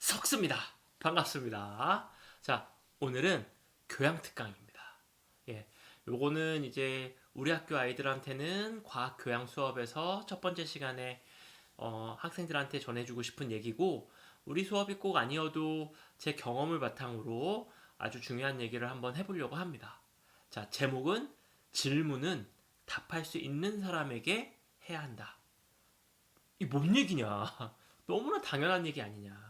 석습니다. 반갑습니다. 자, 오늘은 교양 특강입니다. 예, 요거는 이제 우리 학교 아이들한테는 과학 교양 수업에서 첫 번째 시간에 학생들한테 전해주고 싶은 얘기고, 우리 수업이 꼭 아니어도 제 경험을 바탕으로 아주 중요한 얘기를 한번 해보려고 합니다. 자, 제목은 질문은 답할 수 있는 사람에게 해야 한다. 이 뭔 얘기냐? 너무나 당연한 얘기 아니냐?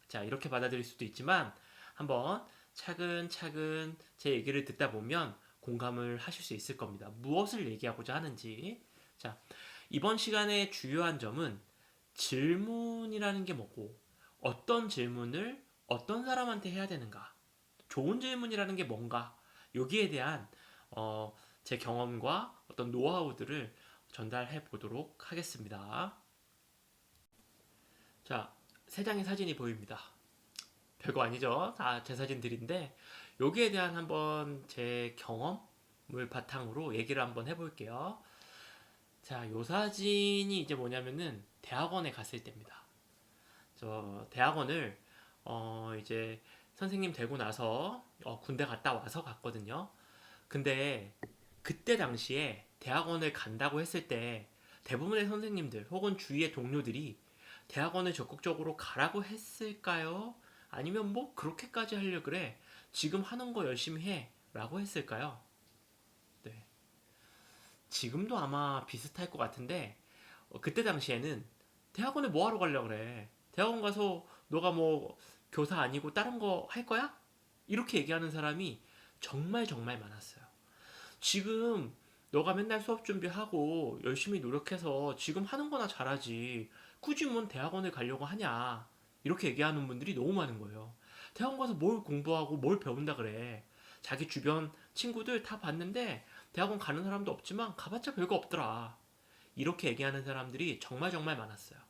자, 이렇게 받아들일 수도 있지만 한번 차근차근 제 얘기를 듣다 보면 공감을 하실 수 있을 겁니다. 무엇을 얘기하고자 하는지. 자, 이번 시간의 주요한 점은 질문이라는 게 뭐고, 어떤 질문을 어떤 사람한테 해야 되는가, 좋은 질문이라는 게 뭔가, 여기에 대한 제 경험과 어떤 노하우들을 전달해 보도록 하겠습니다. 자, 세 장의 사진이 보입니다. 별거 아니죠? 다 제 사진들인데 여기에 대한 한번 제 경험을 바탕으로 얘기를 한번 해볼게요. 자, 요 사진이 이제 뭐냐면은 대학원에 갔을 때입니다. 저 대학원을 이제 선생님 되고 나서 군대 갔다 와서 갔거든요. 근데 그때 당시에 대학원을 간다고 했을 때 대부분의 선생님들 혹은 주위의 동료들이 대학원을 적극적으로 가라고 했을까요? 아니면 뭐 그렇게까지 하려 그래? 지금 하는 거 열심히 해. 라고 했을까요? 네. 지금도 아마 비슷할 것 같은데 그때 당시에는 대학원에 뭐 하러 가려고 그래? 대학원 가서 너가 뭐 교사 아니고 다른 거 할 거야? 이렇게 얘기하는 사람이 정말 정말 많았어요. 지금 너가 맨날 수업 준비하고 열심히 노력해서 지금 하는 거나 잘하지. 굳이 뭔 대학원을 가려고 하냐. 이렇게 얘기하는 분들이 너무 많은 거예요. 대학원 가서 뭘 공부하고 뭘 배운다 그래. 자기 주변 친구들 다 봤는데 대학원 가는 사람도 없지만 가봤자 별거 없더라. 이렇게 얘기하는 사람들이 정말 정말 많았어요.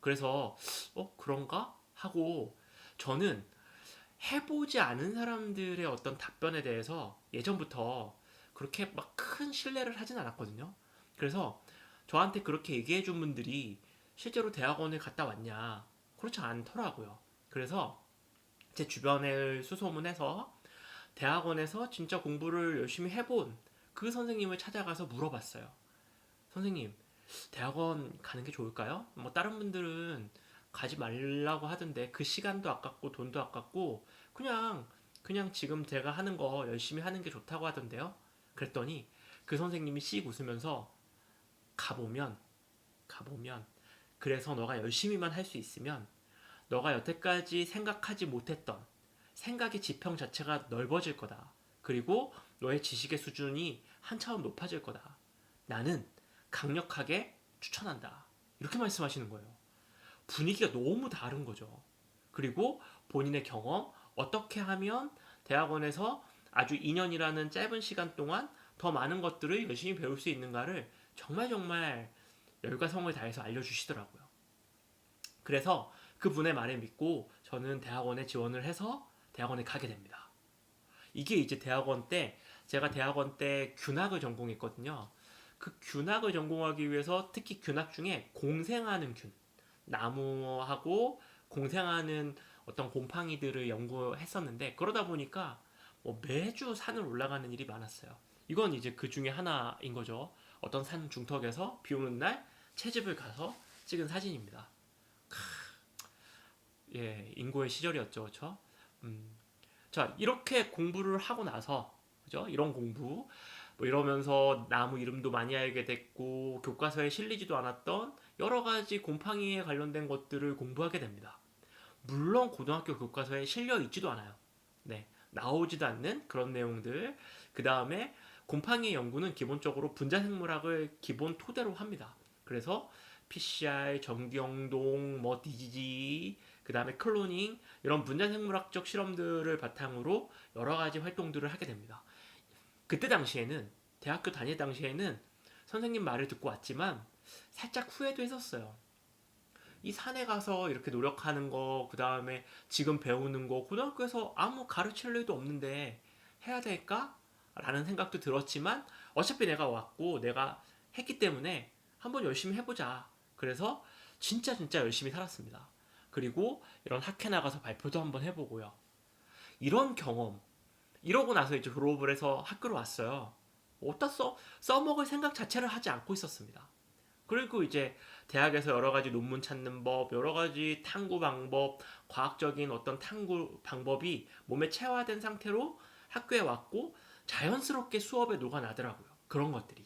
그래서 그런가? 하고 저는 해보지 않은 사람들의 어떤 답변에 대해서 예전부터 그렇게 막 큰 신뢰를 하진 않았거든요. 그래서 저한테 그렇게 얘기해 준 분들이 실제로 대학원을 갔다 왔냐? 그렇지 않더라고요. 그래서 제 주변을 수소문해서 대학원에서 진짜 공부를 열심히 해본 그 선생님을 찾아가서 물어봤어요. 선생님, 대학원 가는 게 좋을까요? 뭐 다른 분들은 가지 말라고 하던데 그 시간도 아깝고 돈도 아깝고 그냥 지금 제가 하는 거 열심히 하는 게 좋다고 하던데요. 그랬더니 그 선생님이 씩 웃으면서 가보면 가보면 그래서 너가 열심히만 할 수 있으면 너가 여태까지 생각하지 못했던 생각의 지평 자체가 넓어질 거다. 그리고 너의 지식의 수준이 한 차원 높아질 거다. 나는 강력하게 추천한다. 이렇게 말씀하시는 거예요. 분위기가 너무 다른 거죠. 그리고 본인의 경험, 어떻게 하면 대학원에서 아주 2년이라는 짧은 시간 동안 더 많은 것들을 열심히 배울 수 있는가를 정말 정말 열과 성을 다해서 알려주시더라고요. 그래서 그분의 말을 믿고 저는 대학원에 지원을 해서 대학원에 가게 됩니다. 이게 이제 대학원 때 제가 대학원 때 균학을 전공했거든요. 그 균학을 전공하기 위해서 특히 균학 중에 공생하는 균, 나무하고 공생하는 어떤 곰팡이들을 연구했었는데 그러다 보니까 뭐 매주 산을 올라가는 일이 많았어요. 이건 이제 그 중에 하나인 거죠. 어떤 산 중턱에서 비 오는 날 채집을 가서 찍은 사진입니다. 예, 인고의 시절이었죠, 그렇죠? 자, 이렇게 공부를 하고 나서, 그죠? 이런 공부, 뭐 이러면서 나무 이름도 많이 알게 됐고, 교과서에 실리지도 않았던 여러 가지 곰팡이에 관련된 것들을 공부하게 됩니다. 물론 고등학교 교과서에 실려 있지도 않아요. 네, 나오지도 않는 그런 내용들. 그 다음에 곰팡이 연구는 기본적으로 분자생물학을 기본 토대로 합니다. 그래서 PCR, 전기영동, 뭐 DGG, 그 다음에 클로닝 이런 분자생물학적 실험들을 바탕으로 여러 가지 활동들을 하게 됩니다. 그때 당시에는 대학교 다닐 당시에는 선생님 말을 듣고 왔지만 살짝 후회도 했었어요. 이 산에 가서 이렇게 노력하는 거, 그 다음에 지금 배우는 거, 고등학교에서 아무 가르칠 일도 없는데 해야 될까? 라는 생각도 들었지만 어차피 내가 왔고 내가 했기 때문에 한번 열심히 해보자. 그래서 진짜 진짜 열심히 살았습니다. 그리고 이런 학회 나가서 발표도 한번 해보고요. 이런 경험, 이러고 나서 이제 졸업을 해서 학교로 왔어요. 어디다 써먹을 생각 자체를 하지 않고 있었습니다. 그리고 이제 대학에서 여러 가지 논문 찾는 법, 여러 가지 탐구 방법, 과학적인 어떤 탐구 방법이 몸에 체화된 상태로 학교에 왔고 자연스럽게 수업에 녹아나더라고요. 그런 것들이.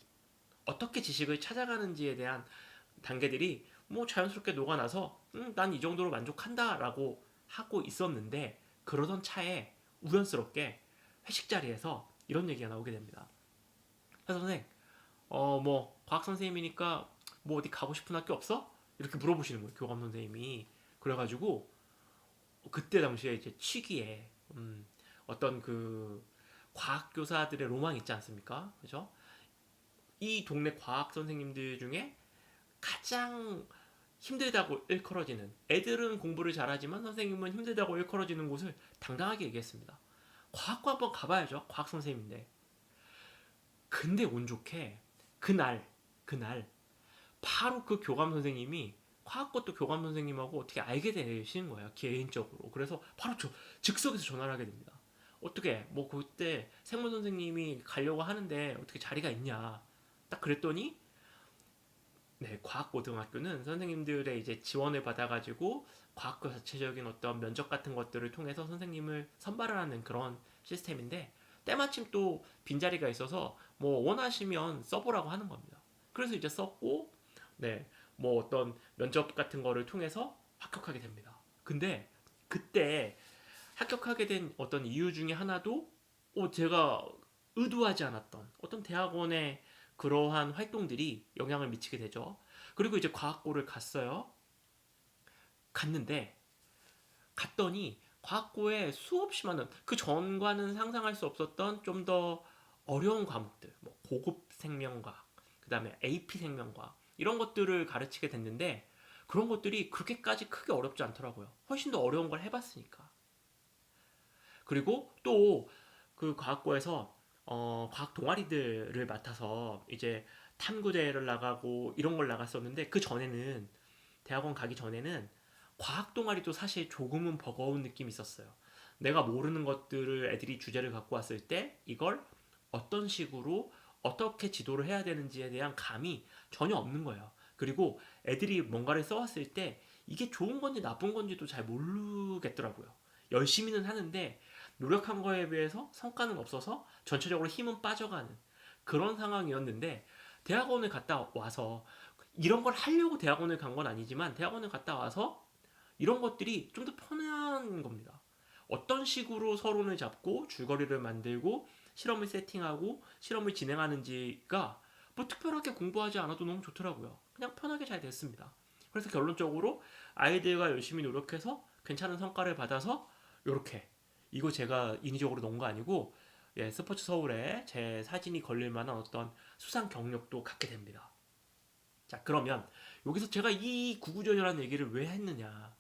어떻게 지식을 찾아가는지에 대한 단계들이 뭐 자연스럽게 녹아나서 난 이 정도로 만족한다라고 하고 있었는데 그러던 차에 우연스럽게 회식 자리에서 이런 얘기가 나오게 됩니다. 그래서 선생, 뭐 과학 선생님이니까 뭐 어디 가고 싶은 학교 없어? 이렇게 물어보시는 거예요, 교감 선생님이. 그래가지고 그때 당시에 이제 취기에 어떤 그 과학 교사들의 로망 있지 않습니까? 그죠? 이 동네 과학 선생님들 중에 가장 힘들다고 일컬어지는, 애들은 공부를 잘하지만 선생님은 힘들다고 일컬어지는 곳을 당당하게 얘기했습니다. 과학과 한번 가봐야죠. 과학 선생님인데. 근데 운 좋게 그날 바로 그 교감 선생님이 화학것도 교감 선생님하고 어떻게 알게 되시는 거예요, 개인적으로. 그래서 바로 즉석에서 전화를 하게 됩니다. 어떻게 뭐 그때 생물 선생님이 가려고 하는데 어떻게 자리가 있냐, 딱 그랬더니 네, 과학고등학교는 선생님들의 이제 지원을 받아가지고 과학교 자체적인 어떤 면접 같은 것들을 통해서 선생님을 선발을 하는 그런 시스템인데, 때마침 또 빈자리가 있어서 뭐 원하시면 써보라고 하는 겁니다. 그래서 이제 썼고, 네, 뭐 어떤 면접 같은 거를 통해서 합격하게 됩니다. 근데 그때 합격하게 된 어떤 이유 중에 하나도 제가 의도하지 않았던 어떤 대학원의 그러한 활동들이 영향을 미치게 되죠. 그리고 이제 과학고를 갔어요. 갔는데 갔더니 과학고에 수없이 많은, 그 전과는 상상할 수 없었던 좀 더 어려운 과목들, 뭐 고급 생명과학, 그 다음에 AP 생명과학, 이런 것들을 가르치게 됐는데 그런 것들이 그렇게까지 크게 어렵지 않더라고요. 훨씬 더 어려운 걸 해봤으니까. 그리고 또 그 과학고에서 과학 동아리들을 맡아서 이제 탐구대회를 나가고 이런 걸 나갔었는데, 그 전에는, 대학원 가기 전에는 과학 동아리도 사실 조금은 버거운 느낌이 있었어요. 내가 모르는 것들을 애들이 주제를 갖고 왔을 때 이걸 어떤 식으로 어떻게 지도를 해야 되는지에 대한 감이 전혀 없는 거예요. 그리고 애들이 뭔가를 써왔을 때 이게 좋은 건지 나쁜 건지도 잘 모르겠더라고요. 열심히는 하는데 노력한 거에 비해서 성과는 없어서 전체적으로 힘은 빠져가는 그런 상황이었는데, 대학원을 갔다 와서 이런 걸 하려고 대학원을 간 건 아니지만 대학원을 갔다 와서 이런 것들이 좀 더 편한 겁니다. 어떤 식으로 서론을 잡고 줄거리를 만들고 실험을 세팅하고 실험을 진행하는지가 뭐 특별하게 공부하지 않아도 너무 좋더라고요. 그냥 편하게 잘 됐습니다. 그래서 결론적으로 아이들과 열심히 노력해서 괜찮은 성과를 받아서 이렇게, 이거 제가 인위적으로 넣은 거 아니고 예, 스포츠 서울에 제 사진이 걸릴 만한 어떤 수상 경력도 갖게 됩니다. 자, 그러면 여기서 제가 이 구구절절한 얘기를 왜 했느냐?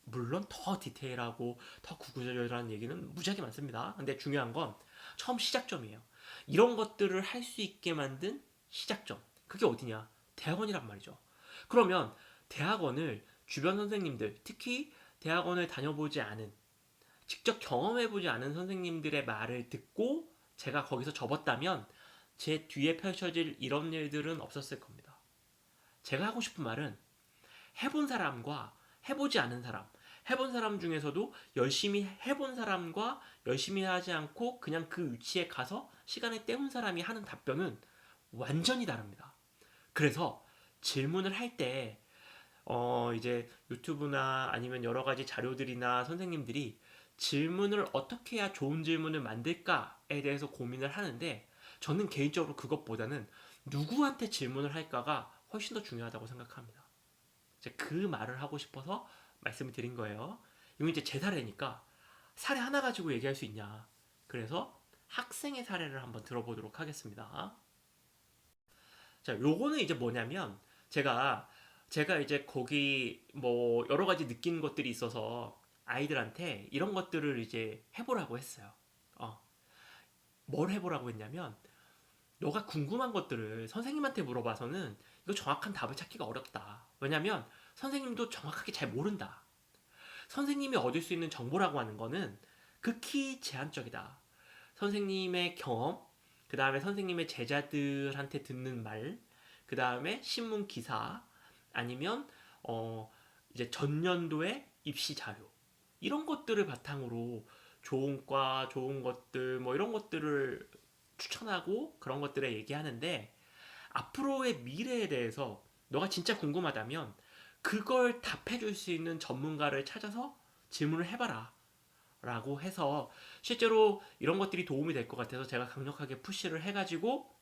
물론 더 디테일하고 더 구구절절한 얘기는 무지하게 많습니다. 근데 중요한 건 처음 시작점이에요. 이런 것들을 할 수 있게 만든 시작점. 그게 어디냐? 대학원이란 말이죠. 그러면 대학원을 주변 선생님들, 특히 대학원을 다녀보지 않은, 직접 경험해보지 않은 선생님들의 말을 듣고 제가 거기서 접었다면 제 뒤에 펼쳐질 이런 일들은 없었을 겁니다. 제가 하고 싶은 말은 해본 사람과 해보지 않은 사람, 해본 사람 중에서도 열심히 해본 사람과 열심히 하지 않고 그냥 그 위치에 가서 시간을 때운 사람이 하는 답변은 완전히 다릅니다. 그래서 질문을 할 때, 이제 유튜브나 아니면 여러 가지 자료들이나 선생님들이 질문을 어떻게 해야 좋은 질문을 만들까에 대해서 고민을 하는데, 저는 개인적으로 그것보다는 누구한테 질문을 할까가 훨씬 더 중요하다고 생각합니다. 그 말을 하고 싶어서 말씀을 드린 거예요. 이건 이제 제 사례니까 사례 하나 가지고 얘기할 수 있냐. 그래서 학생의 사례를 한번 들어보도록 하겠습니다. 자, 요거는 이제 뭐냐면 제가 이제 거기 뭐 여러 가지 느낀 것들이 있어서 아이들한테 이런 것들을 이제 해보라고 했어요. 어, 뭘 해보라고 했냐면, 너가 궁금한 것들을 선생님한테 물어봐서는 이거 정확한 답을 찾기가 어렵다. 왜냐면 선생님도 정확하게 잘 모른다. 선생님이 얻을 수 있는 정보라고 하는 거는 극히 제한적이다. 선생님의 경험, 그 다음에 선생님의 제자들한테 듣는 말, 그 다음에 신문 기사, 아니면 이제 전년도의 입시 자료, 이런 것들을 바탕으로 좋은 과, 좋은 것들, 뭐 이런 것들을 추천하고 그런 것들을 얘기하는데, 앞으로의 미래에 대해서 너가 진짜 궁금하다면 그걸 답해줄 수 있는 전문가를 찾아서 질문을 해봐라 라고 해서, 실제로 이런 것들이 도움이 될 것 같아서 제가 강력하게 푸시를 해가지고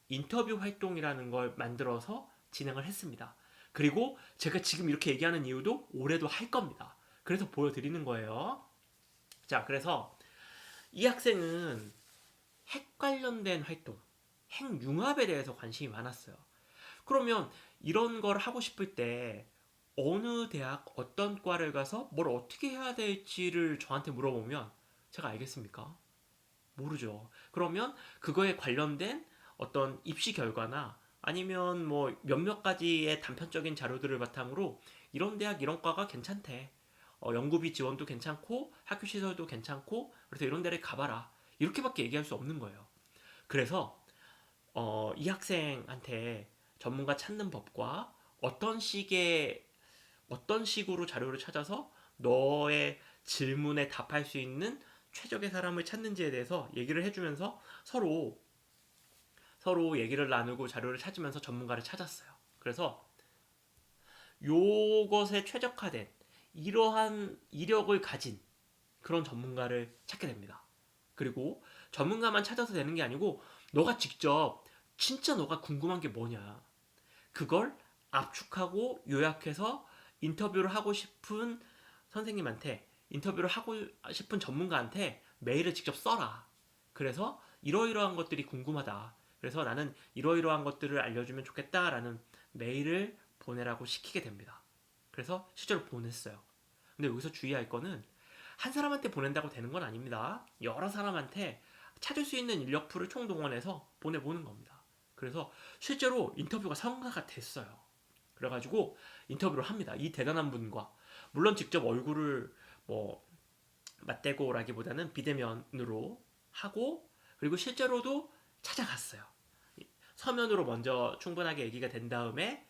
인터뷰 활동이라는 걸 만들어서 진행을 했습니다. 그리고 제가 지금 이렇게 얘기하는 이유도 올해도 할 겁니다. 그래서 보여드리는 거예요. 자, 그래서 이 학생은 핵 관련된 활동, 핵융합에 대해서 관심이 많았어요. 그러면 이런 걸 하고 싶을 때 어느 대학, 어떤 과를 가서 뭘 어떻게 해야 될지를 저한테 물어보면 제가 알겠습니까? 모르죠. 그러면 그거에 관련된 어떤 입시 결과나 아니면 뭐 몇몇 가지의 단편적인 자료들을 바탕으로 이런 대학, 이런 과가 괜찮대. 연구비 지원도 괜찮고 학교 시설도 괜찮고 그래서 이런 데를 가봐라. 이렇게밖에 얘기할 수 없는 거예요. 그래서 이 학생한테 전문가 찾는 법과 어떤 식으로 자료를 찾아서 너의 질문에 답할 수 있는 최적의 사람을 찾는지에 대해서 얘기를 해주면서 서로 얘기를 나누고 자료를 찾으면서 전문가를 찾았어요. 그래서 요것에 최적화된 이러한 이력을 가진 그런 전문가를 찾게 됩니다. 그리고 전문가만 찾아서 되는 게 아니고 너가 직접 진짜 너가 궁금한 게 뭐냐, 그걸 압축하고 요약해서 인터뷰를 하고 싶은 선생님한테, 인터뷰를 하고 싶은 전문가한테 메일을 직접 써라. 그래서 이러이러한 것들이 궁금하다. 그래서 나는 이러이러한 것들을 알려주면 좋겠다라는 메일을 보내라고 시키게 됩니다. 그래서 실제로 보냈어요. 근데 여기서 주의할 거는 한 사람한테 보낸다고 되는 건 아닙니다. 여러 사람한테 찾을 수 있는 인력풀을 총동원해서 보내보는 겁니다. 그래서 실제로 인터뷰가 성사가 됐어요. 그래가지고 인터뷰를 합니다. 이 대단한 분과. 물론 직접 얼굴을 뭐 맞대고라기보다는 비대면으로 하고, 그리고 실제로도 찾아갔어요. 서면으로 먼저 충분하게 얘기가 된 다음에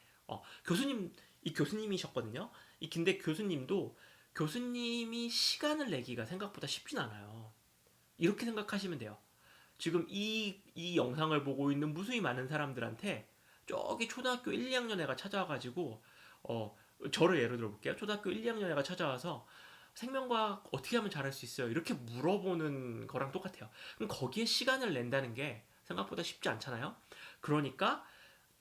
이 교수님이셨거든요. 근데 교수님이 시간을 내기가 생각보다 쉽진 않아요. 이렇게 생각하시면 돼요. 지금 이 영상을 보고 있는 무수히 많은 사람들한테 저기 초등학교 1, 2학년 애가 찾아와가지고 저를 예로 들어볼게요. 초등학교 1, 2학년 애가 찾아와서 생명과학 어떻게 하면 잘할 수 있어요? 이렇게 물어보는 거랑 똑같아요. 그럼 거기에 시간을 낸다는 게 생각보다 쉽지 않잖아요. 그러니까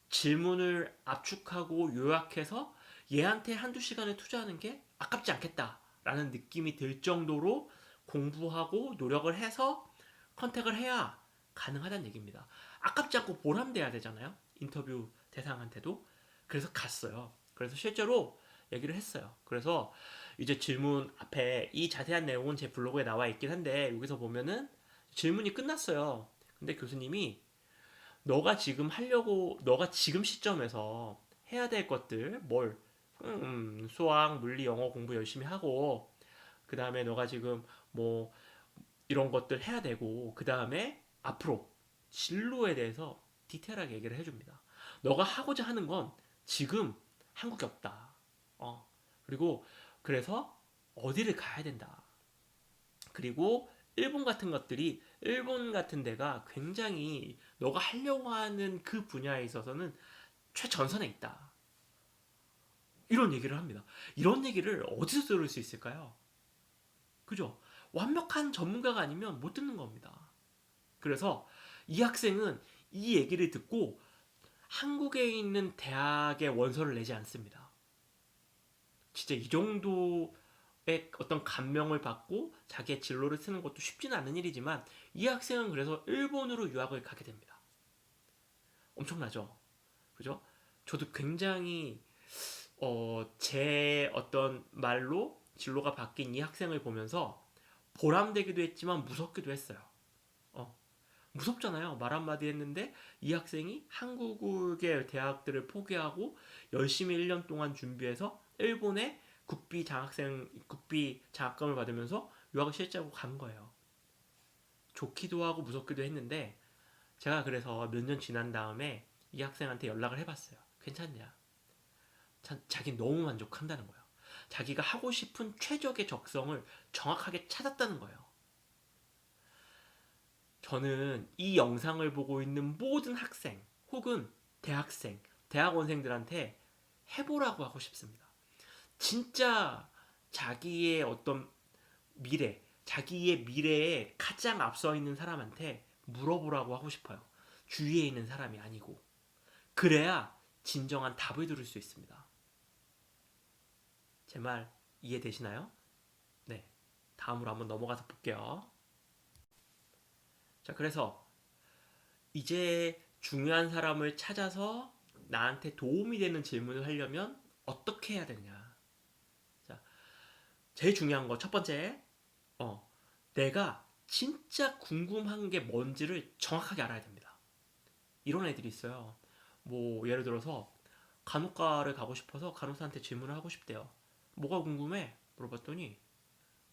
질문을 압축하고 요약해서 얘한테 한두 시간을 투자하는 게 아깝지 않겠다라는 느낌이 들 정도로 공부하고 노력을 해서 컨택을 해야 가능하다는 얘기입니다. 아깝지 않고 보람돼야 되잖아요. 인터뷰 대상한테도. 그래서 갔어요. 그래서 실제로 얘기를 했어요. 그래서 이제 질문 앞에, 이 자세한 내용은 제 블로그에 나와 있긴 한데 여기서 보면은 질문이 끝났어요. 근데 교수님이 너가 지금 시점에서 해야 될 것들, 수학, 물리, 영어 공부 열심히 하고, 그 다음에 너가 지금 뭐 이런 것들 해야 되고, 그 다음에 앞으로 진로에 대해서 디테일하게 얘기를 해줍니다. 너가 하고자 하는 건 지금 한국에 없다. 그리고 그래서 어디를 가야 된다. 그리고 일본 같은 데가 굉장히 너가 하려고 하는 그 분야에 있어서는 최전선에 있다. 이런 얘기를 합니다. 이런 얘기를 어디서 들을 수 있을까요? 그죠? 완벽한 전문가가 아니면 못 듣는 겁니다. 그래서 이 학생은 이 얘기를 듣고 한국에 있는 대학에 원서를 내지 않습니다. 진짜 이 정도의 어떤 감명을 받고 자기의 진로를 쓰는 것도 쉽지는 않은 일이지만 이 학생은 그래서 일본으로 유학을 가게 됩니다. 엄청나죠? 그죠? 저도 굉장히 제 어떤 말로 진로가 바뀐 이 학생을 보면서 보람되기도 했지만 무섭기도 했어요. 무섭잖아요. 말 한마디 했는데 이 학생이 한국의 대학들을 포기하고 열심히 1년 동안 준비해서 일본에 국비 장학금을 받으면서 유학을 실제로 간 거예요. 좋기도 하고 무섭기도 했는데 제가 그래서 몇 년 지난 다음에 이 학생한테 연락을 해봤어요. 괜찮냐? 자기 너무 만족한다는 거예요. 자기가 하고 싶은 최적의 적성을 정확하게 찾았다는 거예요. 저는 이 영상을 보고 있는 모든 학생 혹은 대학생, 대학원생들한테 해보라고 하고 싶습니다. 진짜 자기의 어떤 자기의 미래에 가장 앞서 있는 사람한테 물어보라고 하고 싶어요. 주위에 있는 사람이 아니고. 그래야 진정한 답을 들을 수 있습니다. 제 말 이해되시나요? 네. 다음으로 한번 넘어가서 볼게요. 자, 그래서 이제 중요한 사람을 찾아서 나한테 도움이 되는 질문을 하려면 어떻게 해야 되냐? 자, 제일 중요한 거 첫 번째, 내가 진짜 궁금한 게 뭔지를 정확하게 알아야 됩니다. 이런 애들이 있어요. 뭐 예를 들어서 간호과를 가고 싶어서 간호사한테 질문을 하고 싶대요. 뭐가 궁금해? 물어봤더니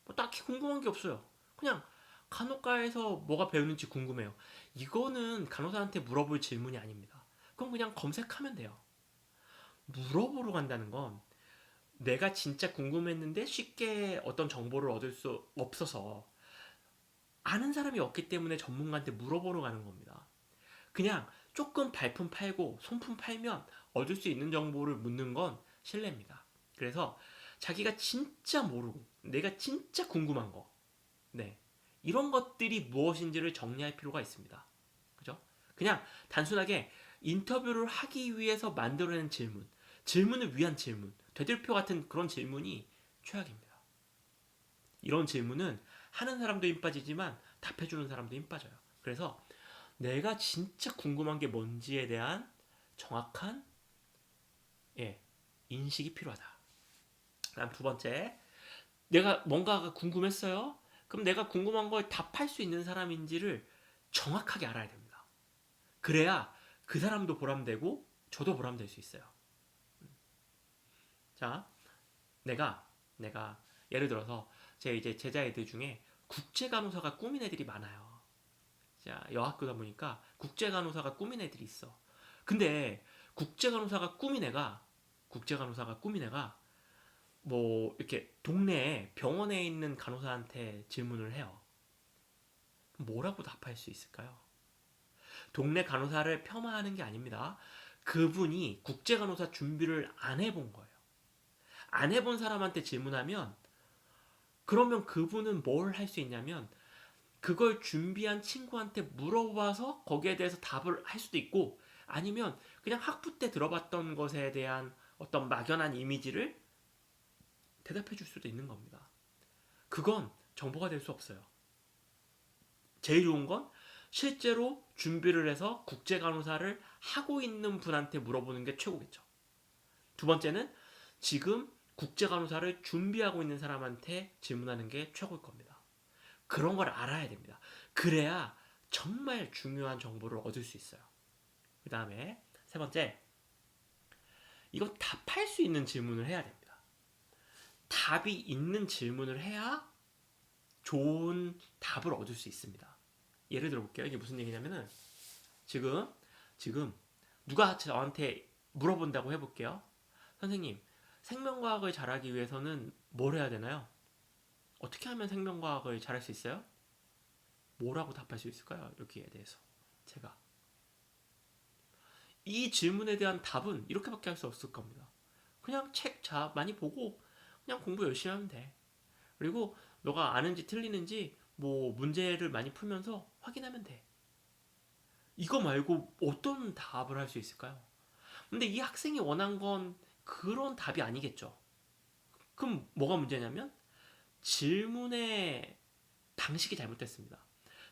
뭐 딱히 궁금한 게 없어요. 그냥 간호과에서 뭐가 배우는지 궁금해요. 이거는 간호사한테 물어볼 질문이 아닙니다. 그럼 그냥 검색하면 돼요. 물어보러 간다는 건 내가 진짜 궁금했는데 쉽게 어떤 정보를 얻을 수 없어서 아는 사람이 없기 때문에 전문가한테 물어보러 가는 겁니다. 그냥 조금 발품 팔고 손품 팔면 얻을 수 있는 정보를 묻는 건 실례입니다. 그래서 자기가 진짜 모르고 내가 진짜 궁금한 거, 네, 이런 것들이 무엇인지를 정리할 필요가 있습니다. 그죠? 그냥 단순하게 인터뷰를 하기 위해서 만들어낸 질문을 위한 질문, 되돌표 같은 그런 질문이 최악입니다. 이런 질문은 하는 사람도 힘 빠지지만 답해주는 사람도 힘 빠져요. 그래서 내가 진짜 궁금한 게 뭔지에 대한 정확한 인식이 필요하다. 그다음 두 번째, 내가 뭔가가 궁금했어요. 그럼 내가 궁금한 걸 답할 수 있는 사람인지를 정확하게 알아야 됩니다. 그래야 그 사람도 보람되고 저도 보람될 수 있어요. 자, 내가 예를 들어서 제 이제 제자애들 중에 국제간호사가 꾸민 애들이 많아요. 자, 여학교다 보니까 국제간호사가 꾸민 애들이 있어. 근데 국제간호사가 꾸민 애가 뭐 이렇게 동네에 병원에 있는 간호사한테 질문을 해요. 뭐라고 답할 수 있을까요? 동네 간호사를 폄하하는 게 아닙니다. 그분이 국제간호사 준비를 안 해본 거예요. 안 해본 사람한테 질문하면 그러면 그분은 뭘 할 수 있냐면 그걸 준비한 친구한테 물어봐서 거기에 대해서 답을 할 수도 있고 아니면 그냥 학부 때 들어봤던 것에 대한 어떤 막연한 이미지를 대답해 줄 수도 있는 겁니다. 그건 정보가 될 수 없어요. 제일 좋은 건 실제로 준비를 해서 국제간호사를 하고 있는 분한테 물어보는 게 최고겠죠. 두 번째는 지금 국제간호사를 준비하고 있는 사람한테 질문하는 게 최고일 겁니다. 그런 걸 알아야 됩니다. 그래야 정말 중요한 정보를 얻을 수 있어요. 그 다음에 세 번째, 이거 답할 수 있는 질문을 해야 됩니다. 답이 있는 질문을 해야 좋은 답을 얻을 수 있습니다. 예를 들어 볼게요. 이게 무슨 얘기냐면은 지금 누가 저한테 물어본다고 해볼게요. 선생님, 생명과학을 잘하기 위해서는 뭘 해야 되나요? 어떻게 하면 생명과학을 잘할 수 있어요? 뭐라고 답할 수 있을까요? 여기에 대해서 제가 이 질문에 대한 답은 이렇게밖에 할 수 없을 겁니다. 그냥 책 많이 보고 그냥 공부 열심히 하면 돼. 그리고 너가 아는지 틀리는지 뭐 문제를 많이 풀면서 확인하면 돼. 이거 말고 어떤 답을 할 수 있을까요? 근데 이 학생이 원한 건 그런 답이 아니겠죠. 그럼 뭐가 문제냐면 질문의 방식이 잘못됐습니다.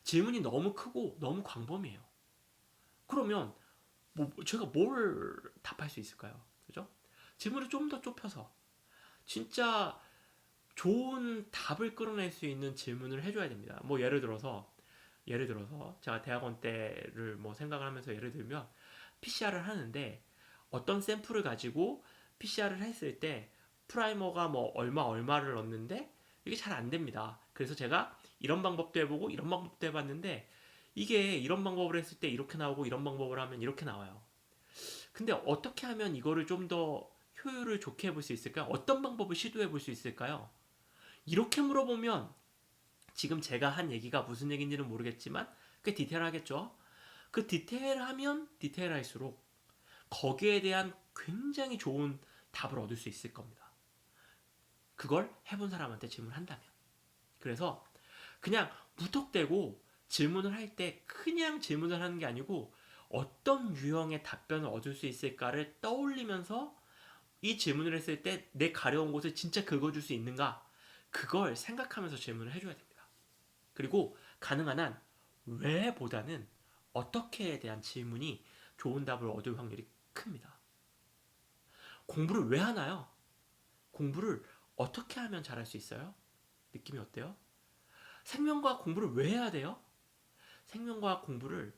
질문이 너무 크고 너무 광범위해요. 그러면 뭐 제가 뭘 답할 수 있을까요? 그죠? 질문을 좀 더 좁혀서 진짜 좋은 답을 끌어낼 수 있는 질문을 해줘야 됩니다. 뭐 예를 들어서 제가 대학원 때를 뭐 생각을 하면서 예를 들면 PCR을 하는데 어떤 샘플을 가지고 PCR을 했을 때 프라이머가 뭐 얼마를 넣는데 이게 잘 안 됩니다. 그래서 제가 이런 방법도 해보고 이런 방법도 해봤는데 이게 이런 방법을 했을 때 이렇게 나오고 이런 방법을 하면 이렇게 나와요. 근데 어떻게 하면 이거를 좀 더 효율을 좋게 해볼 수 있을까요? 어떤 방법을 시도해 볼 수 있을까요? 이렇게 물어보면 지금 제가 한 얘기가 무슨 얘기인지는 모르겠지만 꽤 디테일하겠죠? 그 디테일하면 디테일할수록 거기에 대한 굉장히 좋은 답을 얻을 수 있을 겁니다. 그걸 해본 사람한테 질문한다면. 그래서 그냥 무턱대고 질문을 할 때 그냥 질문을 하는 게 아니고 어떤 유형의 답변을 얻을 수 있을까를 떠올리면서 이 질문을 했을 때 내 가려운 곳을 진짜 긁어줄 수 있는가? 그걸 생각하면서 질문을 해줘야 됩니다. 그리고 가능한 한 왜보다는 어떻게에 대한 질문이 좋은 답을 얻을 확률이 큽니다. 공부를 왜 하나요? 공부를 어떻게 하면 잘할 수 있어요? 느낌이 어때요? 생명과학 공부를 왜 해야 돼요? 생명과학 공부를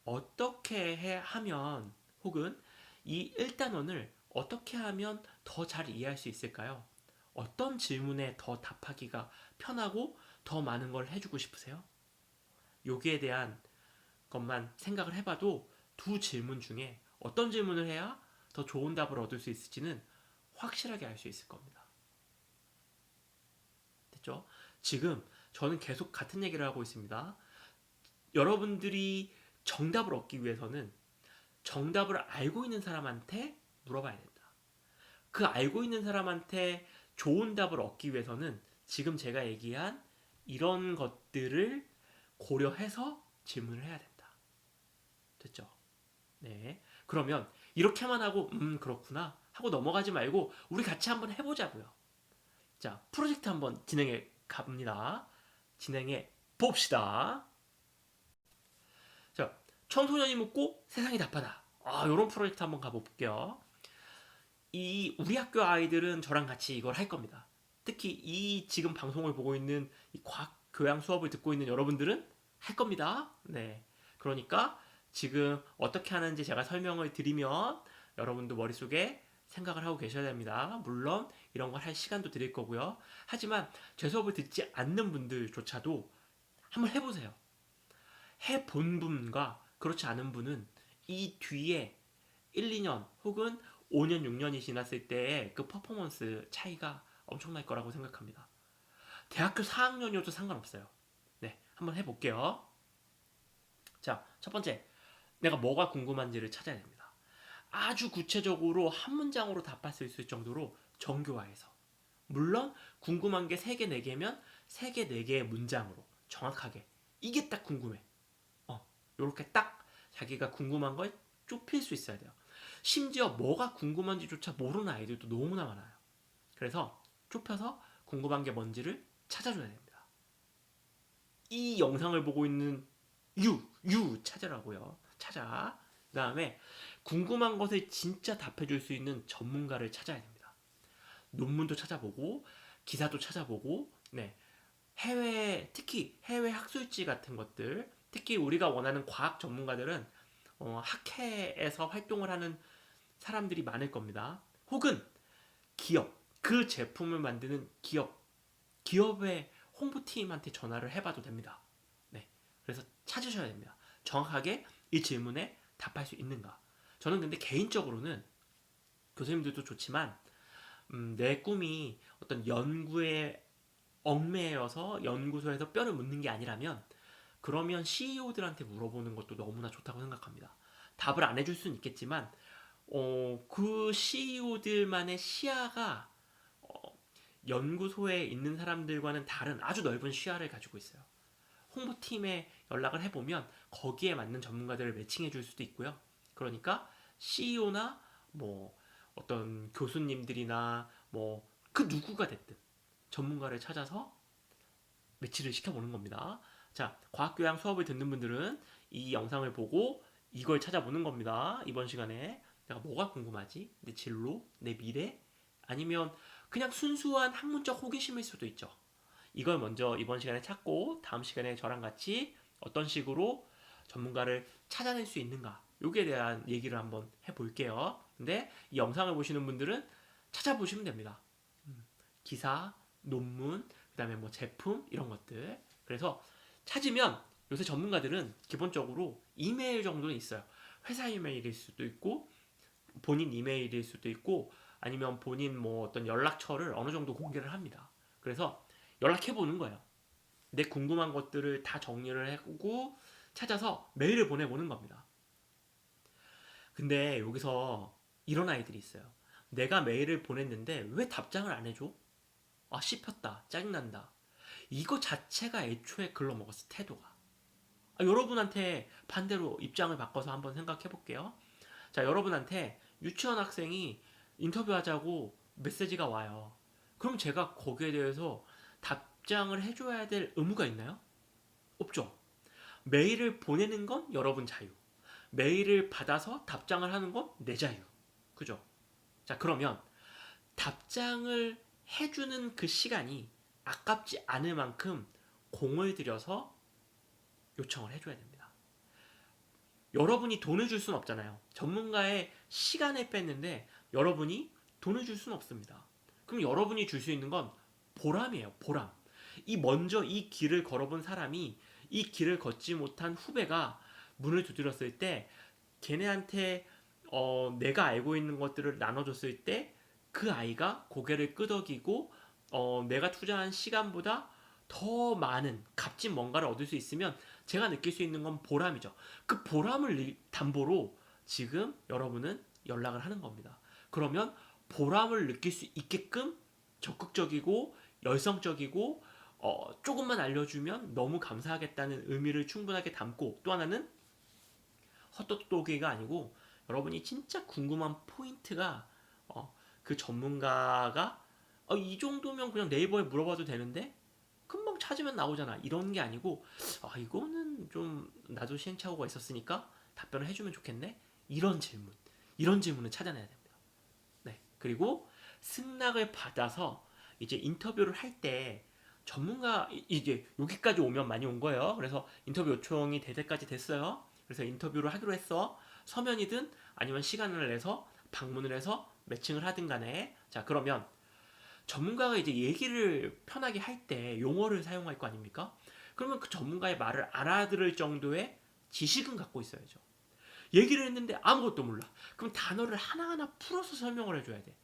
어떻게 하면 혹은 이 1단원을 어떻게 하면 더 잘 이해할 수 있을까요? 어떤 질문에 더 답하기가 편하고 더 많은 걸 해주고 싶으세요? 여기에 대한 것만 생각을 해봐도 두 질문 중에 어떤 질문을 해야 더 좋은 답을 얻을 수 있을지는 확실하게 알 수 있을 겁니다. 됐죠? 지금 저는 계속 같은 얘기를 하고 있습니다. 여러분들이 정답을 얻기 위해서는 정답을 알고 있는 사람한테 물어봐야 된다. 그 알고 있는 사람한테 좋은 답을 얻기 위해서는 지금 제가 얘기한 이런 것들을 고려해서 질문을 해야 된다. 됐죠? 네. 그러면 이렇게만 하고 그렇구나 하고 넘어가지 말고 우리 같이 한번 해보자고요. 자, 프로젝트 한번 진행해 갑니다. 진행해 봅시다. 자, 청소년이 묻고 세상이 답하다. 요런 프로젝트 한번 가볼게요. 우리 학교 아이들은 저랑 같이 이걸 할 겁니다. 특히 이 지금 방송을 보고 있는 이 과학 교양 수업을 듣고 있는 여러분들은 할 겁니다. 네. 그러니까 지금 어떻게 하는지 제가 설명을 드리면 여러분도 머릿속에 생각을 하고 계셔야 됩니다. 물론 이런 걸 할 시간도 드릴 거고요. 하지만 제 수업을 듣지 않는 분들조차도 한번 해보세요. 해본 분과 그렇지 않은 분은 이 뒤에 1, 2년 혹은 5년, 6년이 지났을 때의 그 퍼포먼스 차이가 엄청날 거라고 생각합니다. 대학교 4학년이어도 상관없어요. 네, 한번 해볼게요. 자, 첫 번째, 내가 뭐가 궁금한지를 찾아야 됩니다. 아주 구체적으로 한 문장으로 답할 수 있을 정도로 정교화해서. 물론 궁금한 게 3개, 4개면 3개, 4개의 문장으로 정확하게 이게 딱 궁금해. 요렇게 딱 자기가 궁금한 걸 좁힐 수 있어야 돼요. 심지어 뭐가 궁금한지조차 모르는 아이들도 너무나 많아요. 그래서 좁혀서 궁금한 게 뭔지를 찾아줘야 됩니다. 이 영상을 보고 있는 유 찾으라고요. 찾아. 그 다음에 궁금한 것을 진짜 답해줄 수 있는 전문가를 찾아야 됩니다. 논문도 찾아보고 기사도 찾아보고 특히 해외 학술지 같은 것들, 특히 우리가 원하는 과학 전문가들은 학회에서 활동을 하는 사람들이 많을 겁니다. 혹은 기업, 그 제품을 만드는 기업의 홍보팀한테 전화를 해봐도 됩니다. 네, 그래서 찾으셔야 됩니다. 정확하게 이 질문에 답할 수 있는가. 저는 근데 개인적으로는 교수님들도 좋지만 내 꿈이 어떤 연구에 얽매여서 연구소에서 뼈를 묻는 게 아니라면 그러면 CEO들한테 물어보는 것도 너무나 좋다고 생각합니다. 답을 안 해줄 수는 있겠지만 그 CEO들만의 시야가 연구소에 있는 사람들과는 다른 아주 넓은 시야를 가지고 있어요. 홍보팀에 연락을 해보면 거기에 맞는 전문가들을 매칭해 줄 수도 있고요. 그러니까 CEO나 뭐 어떤 교수님들이나 뭐 그 누구가 됐든 전문가를 찾아서 매치를 시켜보는 겁니다. 자, 과학교양 수업을 듣는 분들은 이 영상을 보고 이걸 찾아보는 겁니다. 이번 시간에 내가 뭐가 궁금하지? 내 진로? 내 미래? 아니면 그냥 순수한 학문적 호기심일 수도 있죠. 이걸 먼저 이번 시간에 찾고 다음 시간에 저랑 같이 어떤 식으로 전문가를 찾아낼 수 있는가 여기에 대한 얘기를 한번 해볼게요. 근데 이 영상을 보시는 분들은 찾아보시면 됩니다. 기사, 논문, 그다음에 뭐 제품 이런 것들. 그래서 찾으면 요새 전문가들은 기본적으로 이메일 정도는 있어요. 회사 이메일일 수도 있고 본인 이메일일 수도 있고 아니면 본인 뭐 어떤 연락처를 어느 정도 공개를 합니다. 그래서 연락해 보는 거예요. 내 궁금한 것들을 다 정리를 하고 찾아서 메일을 보내보는 겁니다. 근데 여기서 이런 아이들이 있어요. 내가 메일을 보냈는데 왜 답장을 안 해줘? 아, 씹혔다. 짜증난다. 이거 자체가 애초에 글러먹었어, 태도가. 여러분한테 반대로 입장을 바꿔서 한번 생각해 볼게요. 자, 여러분한테 유치원 학생이 인터뷰하자고 메시지가 와요. 그럼 제가 거기에 대해서 답장을 해줘야 될 의무가 있나요? 없죠. 메일을 보내는 건 여러분 자유. 메일을 받아서 답장을 하는 건 내 자유. 그죠? 자, 그러면 답장을 해주는 그 시간이 아깝지 않을 만큼 공을 들여서 요청을 해줘야 됩니다. 여러분이 돈을 줄 수는 없잖아요. 전문가의 시간을 뺐는데 여러분이 돈을 줄 수는 없습니다. 그럼 여러분이 줄 수 있는 건 보람이에요. 보람. 먼저 이 길을 걸어본 사람이 이 길을 걷지 못한 후배가 문을 두드렸을 때 걔네한테 내가 알고 있는 것들을 나눠줬을 때 그 아이가 고개를 끄덕이고 내가 투자한 시간보다 더 많은 값진 뭔가를 얻을 수 있으면 제가 느낄 수 있는 건 보람이죠. 그 보람을 담보로 지금 여러분은 연락을 하는 겁니다. 그러면 보람을 느낄 수 있게끔 적극적이고 열성적이고 조금만 알려주면 너무 감사하겠다는 의미를 충분하게 담고 또 하나는 헛똑똑이가 아니고 여러분이 진짜 궁금한 포인트가 그 전문가가 이 정도면 그냥 네이버에 물어봐도 되는데 금방 찾으면 나오잖아. 이런 게 아니고 이거는 좀 나도 시행착오가 있었으니까 답변을 해주면 좋겠네. 이런 질문을 찾아내야 됩니다. 네. 그리고 승낙을 받아서 이제 인터뷰를 할 때 전문가 이제 여기까지 오면 많이 온 거예요. 그래서 인터뷰 요청이 될 때까지 됐어요. 그래서 인터뷰를 하기로 했어. 서면이든 아니면 시간을 내서 방문을 해서 매칭을 하든 간에 자 그러면 전문가가 이제 얘기를 편하게 할 때 용어를 사용할 거 아닙니까? 그러면 그 전문가의 말을 알아들을 정도의 지식은 갖고 있어야죠. 얘기를 했는데 아무것도 몰라. 그럼 단어를 하나하나 풀어서 설명을 해줘야 돼.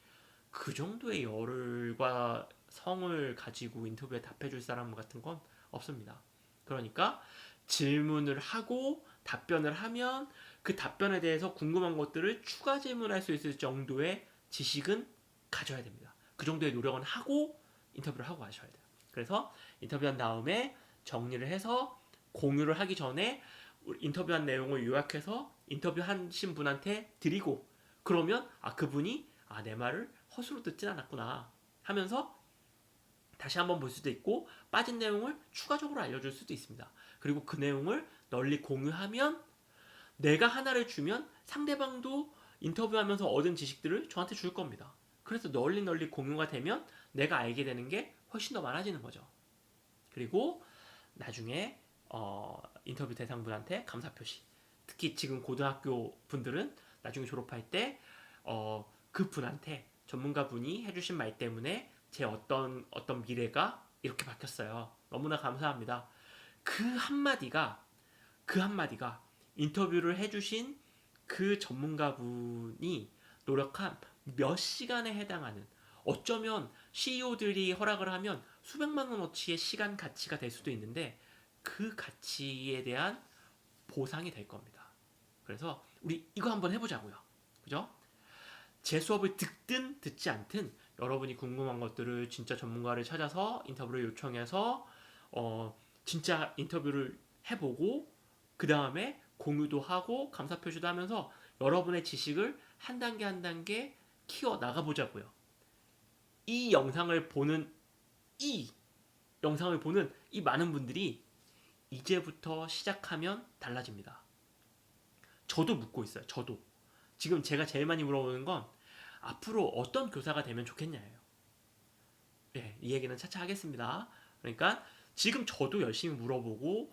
그 정도의 열과 성을 가지고 인터뷰에 답해줄 사람 같은 건 없습니다. 그러니까 질문을 하고 답변을 하면 그 답변에 대해서 궁금한 것들을 추가 질문할 수 있을 정도의 지식은 가져야 됩니다. 그 정도의 노력은 하고 인터뷰를 하고 가셔야 돼요. 그래서 인터뷰한 다음에 정리를 해서 공유를 하기 전에 인터뷰한 내용을 요약해서 인터뷰하신 분한테 드리고 그러면 그분이 내 말을 허수로 듣진 않았구나 하면서 다시 한번 볼 수도 있고 빠진 내용을 추가적으로 알려줄 수도 있습니다. 그리고 그 내용을 널리 공유하면 내가 하나를 주면 상대방도 인터뷰하면서 얻은 지식들을 저한테 줄 겁니다. 그래서 널리 공유가 되면 내가 알게 되는 게 훨씬 더 많아지는 거죠. 그리고 나중에 인터뷰 대상분한테 감사 표시. 특히 지금 고등학교 분들은 나중에 졸업할 때 그 분한테 전문가 분이 해주신 말 때문에 제 어떤 미래가 이렇게 바뀌었어요. 너무나 감사합니다. 그 한마디가 인터뷰를 해주신 그 전문가분이 노력한 몇 시간에 해당하는 어쩌면 CEO들이 허락을 하면 수백만 원어치의 시간 가치가 될 수도 있는데 그 가치에 대한 보상이 될 겁니다. 그래서 우리 이거 한번 해보자고요. 그죠? 제 수업을 듣든 듣지 않든 여러분이 궁금한 것들을 진짜 전문가를 찾아서 인터뷰를 요청해서 진짜 인터뷰를 해보고 그 다음에 공유도 하고 감사 표시도 하면서 여러분의 지식을 한 단계 한 단계 키워 나가보자고요. 이 영상을 보는 이 많은 분들이 이제부터 시작하면 달라집니다. 저도 묻고 있어요. 저도. 지금 제가 제일 많이 물어보는 건 앞으로 어떤 교사가 되면 좋겠냐예요. 네, 이 얘기는 차차 하겠습니다. 그러니까 지금 저도 열심히 물어보고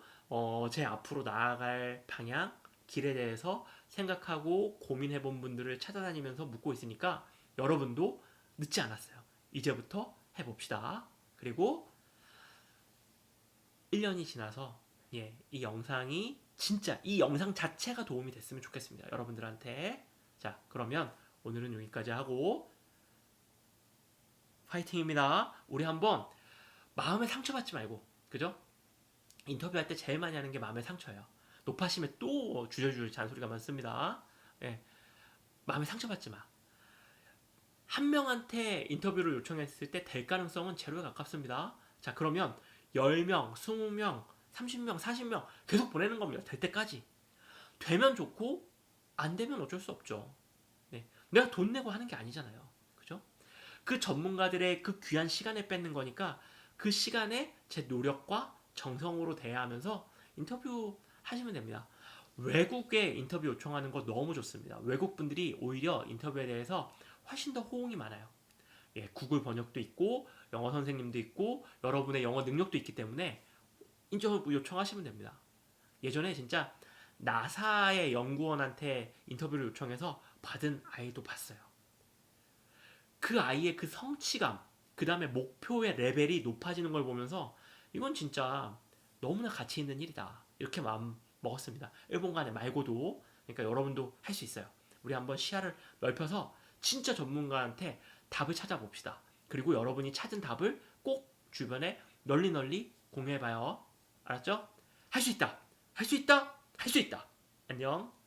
제 앞으로 나아갈 방향, 길에 대해서 생각하고 고민해본 분들을 찾아다니면서 묻고 있으니까 여러분도 늦지 않았어요. 이제부터 해봅시다. 그리고 1년이 지나서 이 영상이 진짜 이 영상 자체가 도움이 됐으면 좋겠습니다. 여러분들한테. 자, 그러면 오늘은 여기까지 하고 파이팅입니다. 우리 한번 마음에 상처받지 말고, 그죠? 인터뷰할 때 제일 많이 하는 게 마음의 상처예요. 높아심에 또 주저주저 잔소리가 많습니다. 예, 마음에 상처받지 마. 한 명한테 인터뷰를 요청했을 때 될 가능성은 제로에 가깝습니다. 자, 그러면 10명, 20명, 30명, 40명 계속 보내는 겁니다. 될 때까지. 되면 좋고 안 되면 어쩔 수 없죠. 네. 내가 돈 내고 하는 게 아니잖아요. 그죠? 그 전문가들의 그 귀한 시간을 뺏는 거니까 그 시간에 제 노력과 정성으로 대하면서 인터뷰 하시면 됩니다. 외국에 인터뷰 요청하는 거 너무 좋습니다. 외국 분들이 오히려 인터뷰에 대해서 훨씬 더 호응이 많아요. 예, 구글 번역도 있고 영어 선생님도 있고 여러분의 영어 능력도 있기 때문에 인터뷰 요청하시면 됩니다. 예전에 진짜 나사의 연구원한테 인터뷰를 요청해서 받은 아이도 봤어요. 그 아이의 그 성취감, 그 다음에 목표의 레벨이 높아지는 걸 보면서 이건 진짜 너무나 가치 있는 일이다. 이렇게 마음 먹었습니다. 일본간에 말고도. 그러니까 여러분도 할 수 있어요. 우리 한번 시야를 넓혀서 진짜 전문가한테 답을 찾아봅시다. 그리고 여러분이 찾은 답을 꼭 주변에 널리 널리 공유해봐요. 알았죠? 할 수 있다! 할 수 있다! 할 수 있다! 안녕!